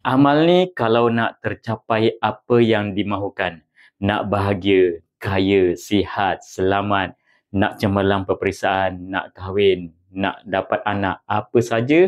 Amal ni kalau nak tercapai apa yang dimahukan, nak bahagia, kaya, sihat, selamat, nak cemerlang peperiksaan, nak kahwin, nak dapat anak, apa saja,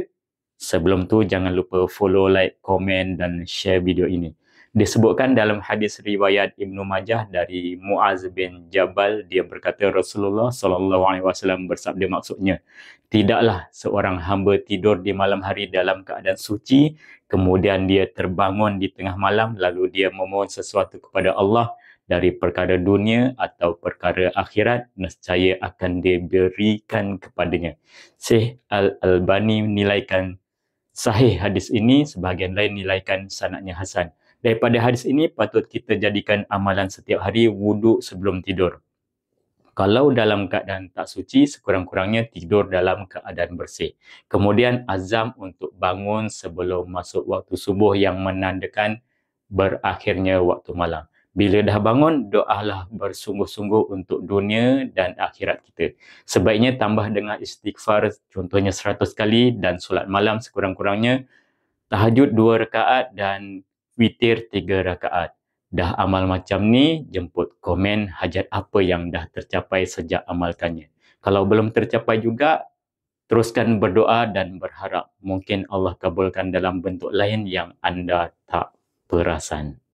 sebelum tu jangan lupa follow, like, komen dan share video ini. Disebutkan dalam hadis riwayat Ibnu Majah dari Muaz bin Jabal, dia berkata Rasulullah SAW bersabda, maksudnya, tidaklah seorang hamba tidur di malam hari dalam keadaan suci, kemudian dia terbangun di tengah malam lalu dia memohon sesuatu kepada Allah dari perkara dunia atau perkara akhirat, nescaya akan diberikan kepadanya. Syekh Al-Albani menilaikan sahih hadis ini, sebahagian lain nilaikan sanadnya hasan. Daripada hadis ini patut kita jadikan amalan setiap hari wuduk sebelum tidur. Kalau dalam keadaan tak suci, sekurang-kurangnya tidur dalam keadaan bersih. Kemudian azam untuk bangun sebelum masuk waktu subuh yang menandakan berakhirnya waktu malam. Bila dah bangun, doalah bersungguh-sungguh untuk dunia dan akhirat kita. Sebaiknya tambah dengan istighfar, contohnya 100 kali, dan solat malam sekurang-kurangnya tahajud 2 rakaat dan witir 3 rakaat. Dah amal macam ni, jemput komen hajat apa yang dah tercapai sejak amalkannya. Kalau belum tercapai juga, teruskan berdoa dan berharap mungkin Allah kabulkan dalam bentuk lain yang anda tak perasan.